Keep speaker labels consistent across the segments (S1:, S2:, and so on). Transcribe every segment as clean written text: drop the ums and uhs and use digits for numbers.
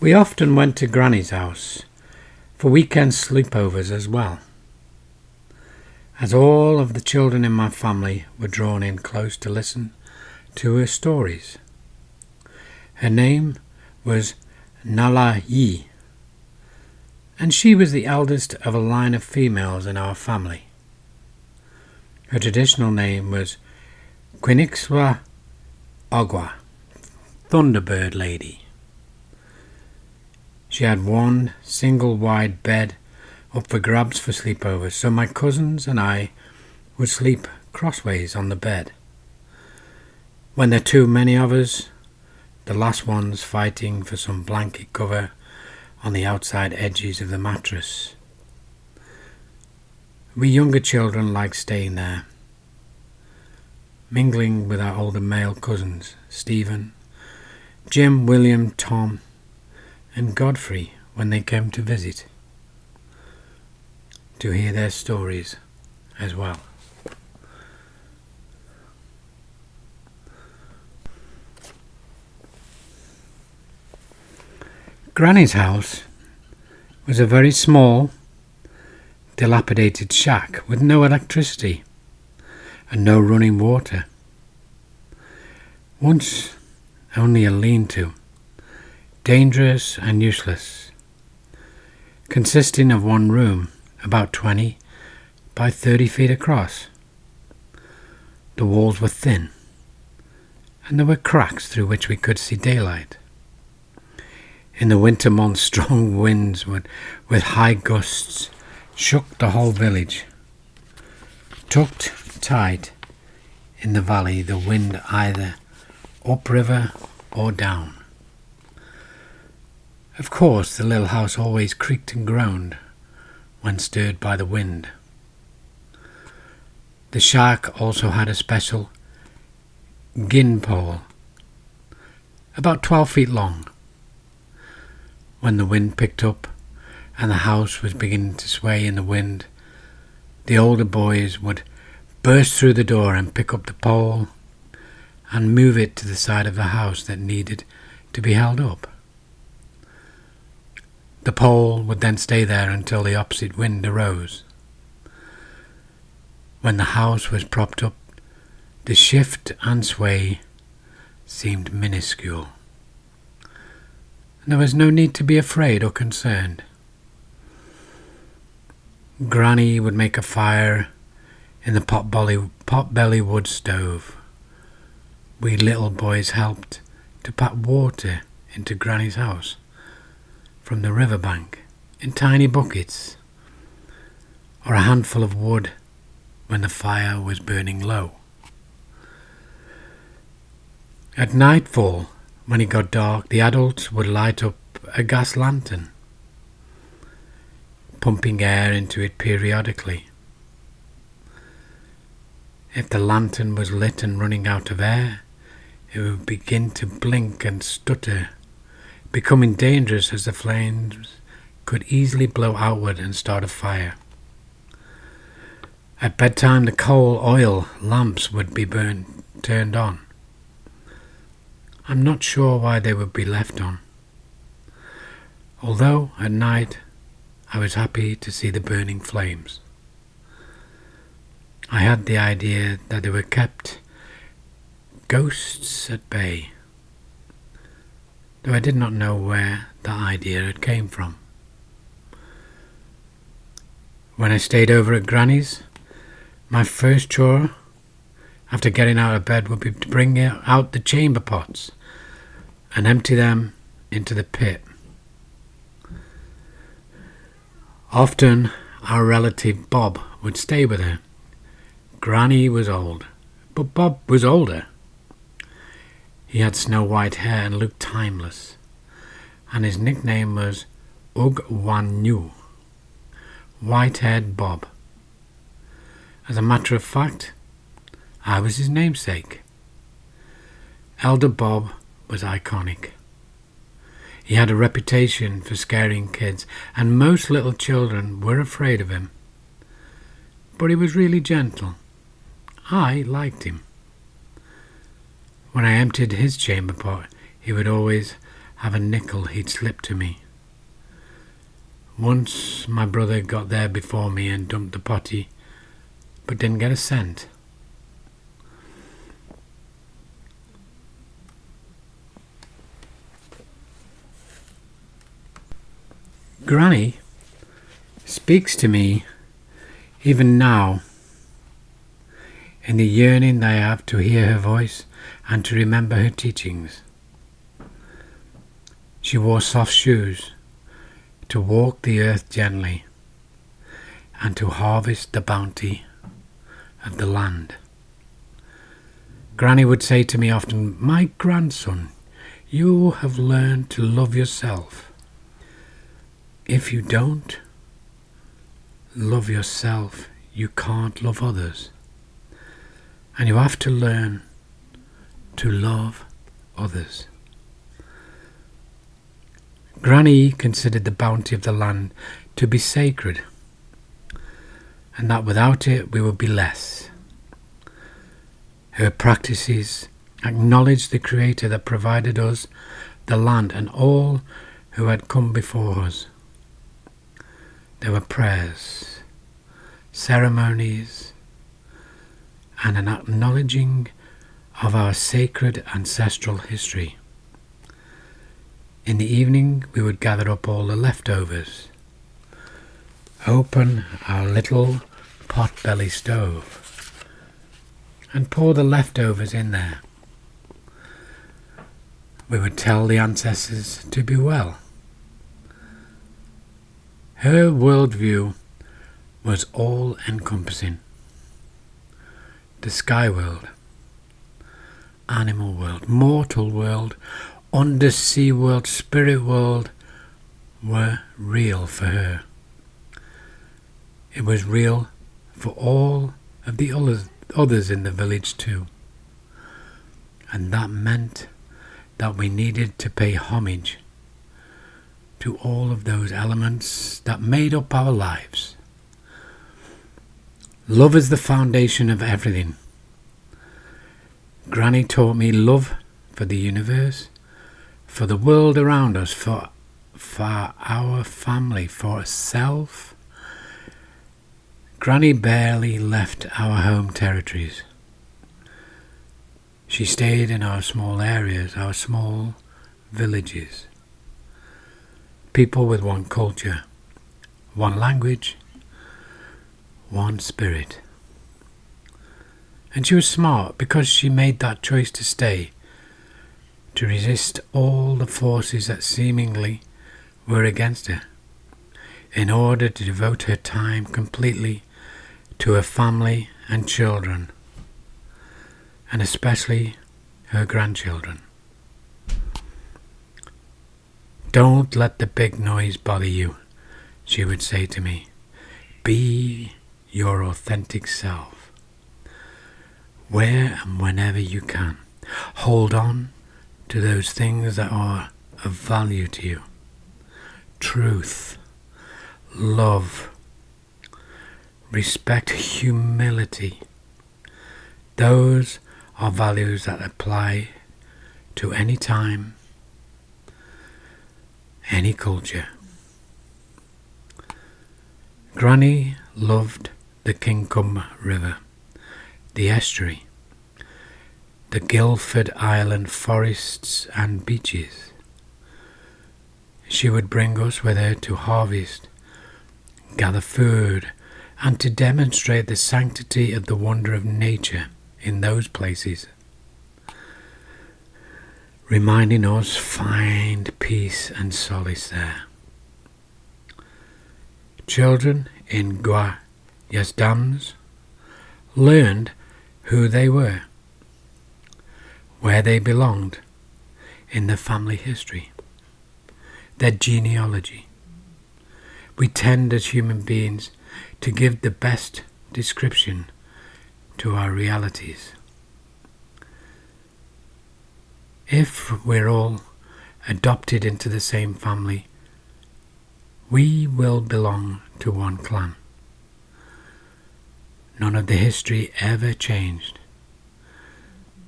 S1: We often went to Granny's house for weekend sleepovers as well, as all of the children in my family were drawn in close to listen to her stories. Her name was NAMWAYUT, and she was the eldest of a line of females in our family. Her traditional name was Quinixwa Ogwa, Thunderbird Lady. She had one single wide bed up for grabs for sleepovers, so my cousins and I would sleep crossways on the bed. When there were too many of us, the last ones fighting for some blanket cover on the outside edges of the mattress. We younger children liked staying there, mingling with our older male cousins, Stephen, Jim, William, Tom, and Godfrey when they came to visit, to hear their stories as well. Granny's house was a very small, dilapidated shack with no electricity and no running water. Once only a lean-to, dangerous and useless, consisting of one room about 20 by 30 feet across. The walls were thin, and there were cracks through which we could see daylight. In the winter months, strong winds with high gusts shook the whole village. Tucked tight in the valley, the wind either upriver or down. Of course, the little house always creaked and groaned when stirred by the wind. The shack also had a special gin pole, about 12 feet long. When the wind picked up and the house was beginning to sway in the wind, the older boys would burst through the door and pick up the pole and move it to the side of the house that needed to be held up. The pole would then stay there until the opposite wind arose. When the house was propped up, the shift and sway seemed minuscule. There was no need to be afraid or concerned. Granny would make a fire in the pot-belly wood stove. We little boys helped to pack water into Granny's house from the riverbank in tiny buckets, or a handful of wood when the fire was burning low. At nightfall, when it got dark, the adults would light up a gas lantern, pumping air into it periodically. If the lantern was lit and running out of air, it would begin to blink and stutter, becoming dangerous as the flames could easily blow outward and start a fire. At bedtime, the coal oil lamps would be turned on. I'm not sure why they would be left on, although at night I was happy to see the burning flames. I had the idea that they were kept ghosts at bay, though I did not know where that idea had came from. When I stayed over at Granny's, my first chore after getting out of bed would be to bring out the chamber pots and empty them into the pit. Often our relative Bob would stay with her. Granny was old, but Bob was older. He had snow-white hair and looked timeless, and his nickname was Ugwanyu, White-haired Bob. As a matter of fact, I was his namesake. Elder Bob was iconic. He had a reputation for scaring kids, and most little children were afraid of him. But he was really gentle. I liked him. When I emptied his chamber pot, he would always have a nickel he'd slip to me. Once my brother got there before me and dumped the potty, but didn't get a cent. Granny speaks to me even now in the yearning I have to hear her voice and to remember her teachings. She wore soft shoes to walk the earth gently and to harvest the bounty of the land. Granny would say to me often, "My grandson, you have learned to love yourself. If you don't love yourself, you can't love others. And you have to learn to love others." Granny considered the bounty of the land to be sacred, and that without it we would be less. Her practices acknowledged the Creator that provided us the land and all who had come before us. There were prayers, ceremonies, and an acknowledging of our sacred ancestral history. In the evening we would gather up all the leftovers, open our little pot-belly stove, and pour the leftovers in there. We would tell the ancestors to be well. Her worldview was all-encompassing. The sky world, animal world, mortal world, undersea world, spirit world were real for her. It was real for all of the others in the village too. And that meant that we needed to pay homage to all of those elements that made up our lives. Love is the foundation of everything. Granny taught me love for the universe, for the world around us, for our family, for self. Granny barely left our home territories. She stayed in our small areas, our small villages. People with one culture, one language, one spirit. And she was smart because she made that choice to stay, to resist all the forces that seemingly were against her, in order to devote her time completely to her family and children, and especially her grandchildren. "Don't let the big noise bother you," she would say to me. "Be your authentic self. Where and whenever you can, hold on to those things that are of value to you. Truth, love, respect, humility. Those are values that apply to any time, any culture." Granny loved the Kincombe River, the estuary, the Guildford Island forests and beaches. She would bring us with her to harvest, gather food, and to demonstrate the sanctity of the wonder of nature in those places, reminding us find peace and solace there. Children in Guayasdams learned who they were, where they belonged in the family history, their genealogy. We tend as human beings to give the best description to our realities. If we're all adopted into the same family, we will belong to one clan. None of the history ever changed.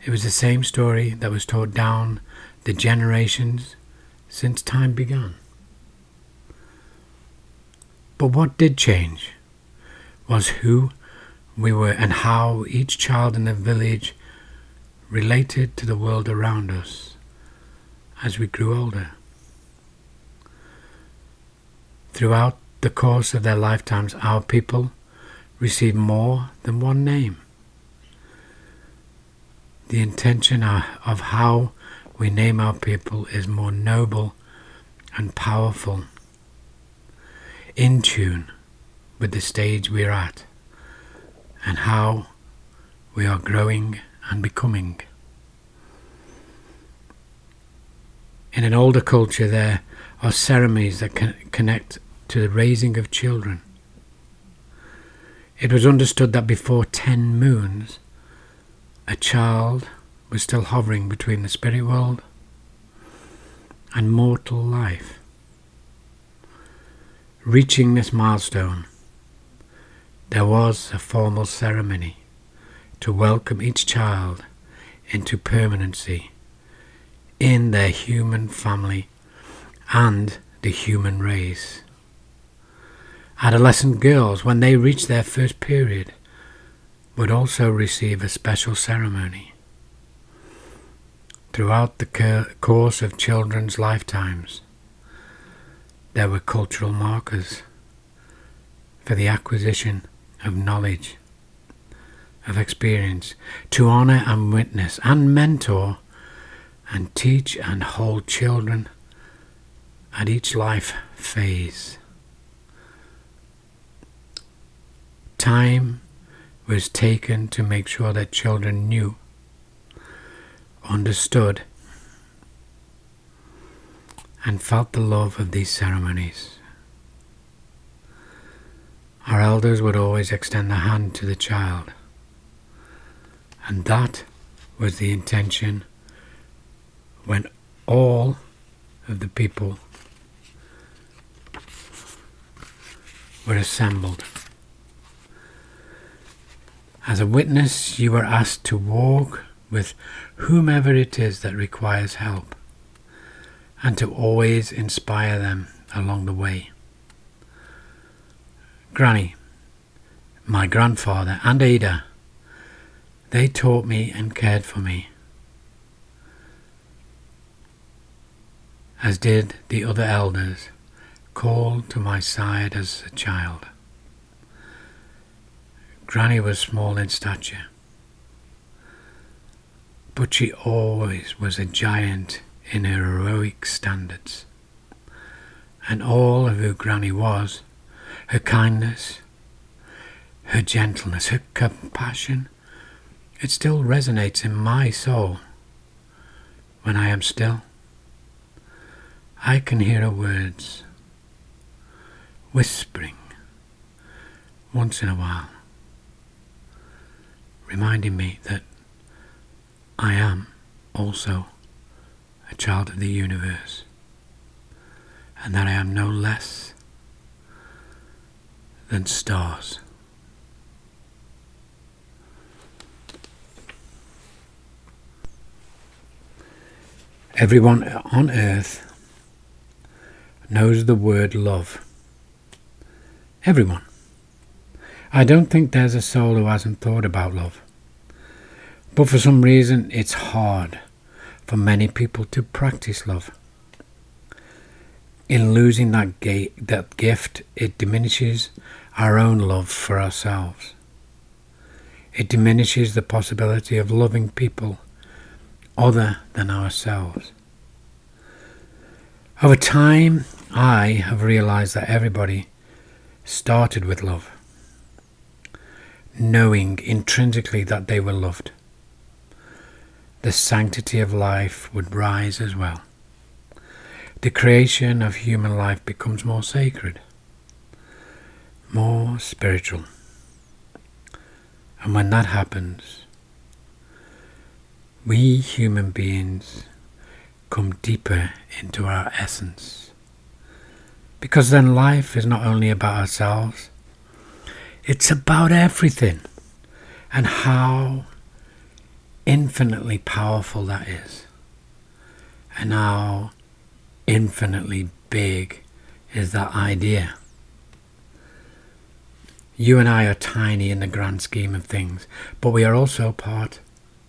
S1: It was the same story that was taught down the generations since time began. But what did change was who we were and how each child in the village related to the world around us as we grew older. Throughout the course of their lifetimes, our people received more than one name. The intention of how we name our people is more noble and powerful, in tune with the stage we're at and how we are growing and becoming. In an older culture, there are ceremonies that connect to the raising of children. It was understood that before 10 moons, a child was still hovering between the spirit world and mortal life. Reaching this milestone, there was a formal ceremony to welcome each child into permanency in their human family and the human race. Adolescent girls, when they reached their first period, would also receive a special ceremony. Throughout the course of children's lifetimes, there were cultural markers for the acquisition of knowledge, of experience, to honour and witness and mentor and teach and hold children at each life phase. Time was taken to make sure that children knew, understood, and felt the love of these ceremonies. Our elders would always extend the hand to the child, and that was the intention when all of the people were assembled. As a witness, you were asked to walk with whomever it is that requires help, and to always inspire them along the way. Granny, my grandfather, and Ada, they taught me and cared for me, as did the other elders called to my side as a child. Granny was small in stature, but she always was a giant in her heroic standards. And all of who Granny was, her kindness, her gentleness, her compassion, it still resonates in my soul. When I am still, I can hear her words, whispering once in a while, reminding me that I am also a child of the universe, and that I am no less than stars. Everyone on earth knows the word love. Everyone. I don't think there's a soul who hasn't thought about love. But for some reason, it's hard for many people to practice love. In losing that gift, it diminishes our own love for ourselves. It diminishes the possibility of loving people other than ourselves. Over time, I have realized that everybody started with love, knowing intrinsically that they were loved. The sanctity of life would rise as well. The creation of human life becomes more sacred, more spiritual. And when that happens, we human beings come deeper into our essence. Because then life is not only about ourselves, it's about everything, and how infinitely powerful that is, and how infinitely big is that idea? You and I are tiny in the grand scheme of things, but we are also part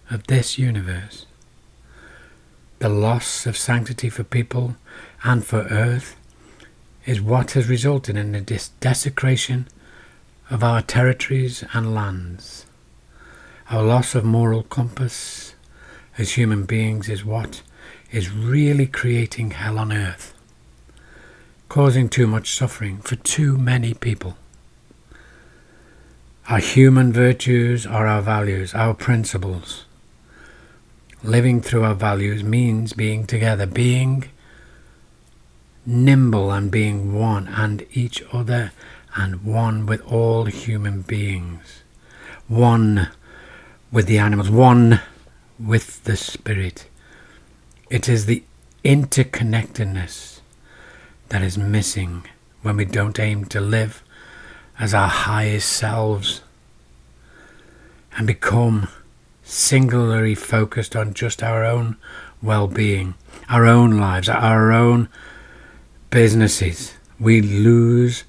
S1: of this universe. The loss of sanctity for people and for Earth is what has resulted in the desecration of our territories and lands. Our loss of moral compass as human beings is what is really creating hell on Earth, causing too much suffering for too many people. Our human virtues are our values, our principles. Living through our values means being together, being nimble and being one and each other and one with all human beings. One with the animals, one with the spirit. It is the interconnectedness that is missing when we don't aim to live as our highest selves and become singularly focused on just our own well-being, our own lives, our own businesses. We lose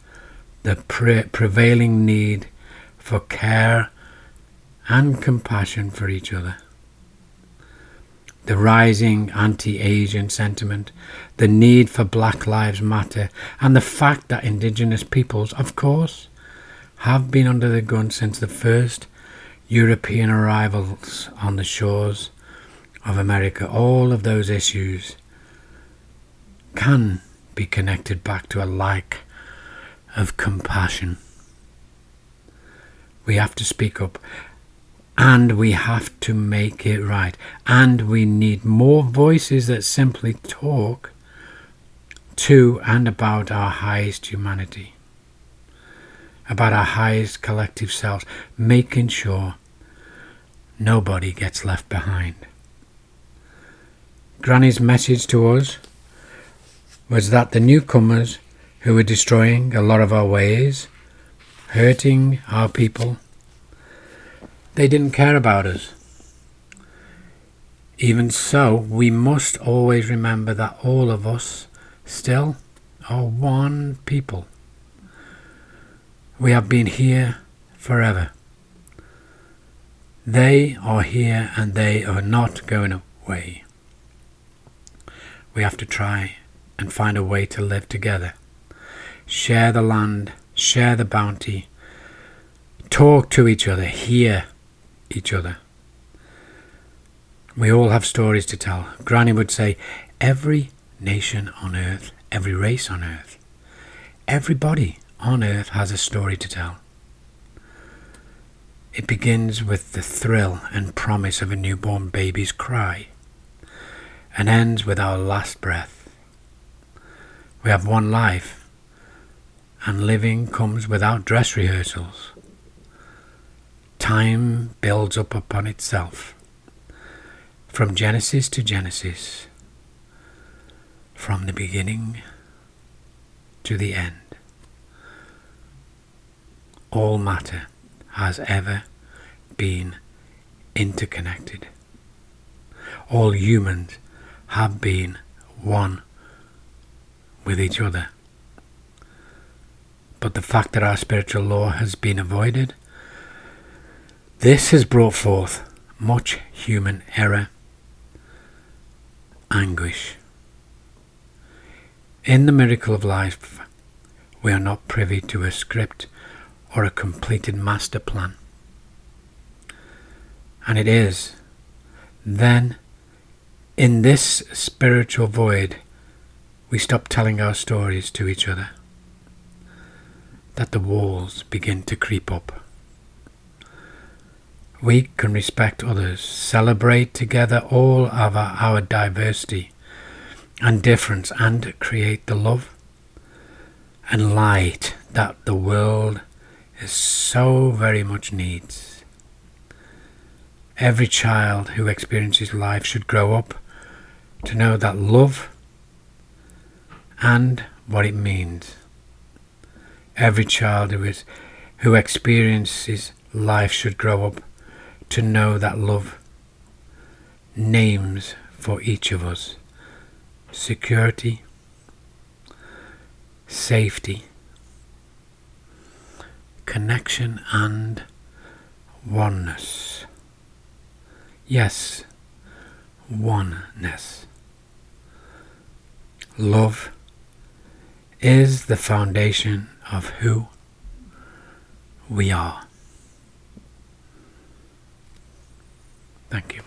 S1: the prevailing need for care and compassion for each other. The rising anti-Asian sentiment, the need for Black Lives Matter, and the fact that Indigenous peoples, of course, have been under the gun since the first European arrivals on the shores of America. All of those issues can be connected back to a lack of compassion. We have to speak up, and we have to make it right, and we need more voices that simply talk to and about our highest humanity, about our highest collective selves, making sure nobody gets left behind. Granny's message to us was that the newcomers who were destroying a lot of our ways, hurting our people, they didn't care about us. Even so, we must always remember that all of us still are one people. We have been here forever. They are here and they are not going away. We have to try and find a way to live together. Share the land, share the bounty, talk to each other, hear each other. We all have stories to tell. Granny would say, every nation on earth, every race on earth, everybody on earth has a story to tell. It begins with the thrill and promise of a newborn baby's cry and ends with our last breath. We have one life, and living comes without dress rehearsals. Time builds up upon itself, from Genesis to Genesis, from the beginning to the end. All matter has ever been interconnected. All humans have been one with each other. But the fact that our spiritual law has been avoided, this has brought forth much human error, anguish. In the miracle of life, we are not privy to a script or a completed master plan. And it is then, in this spiritual void, we stop telling our stories to each other, that the walls begin to creep up. We can respect others, celebrate together all of our diversity and difference, and create the love and light that the world is so very much needs. Every child who experiences life should grow up to know that love and what it means. Every child who experiences life should grow up to know that love names for each of us: security, safety, connection and oneness. Yes, oneness. Love is the foundation of who we are. Thank you.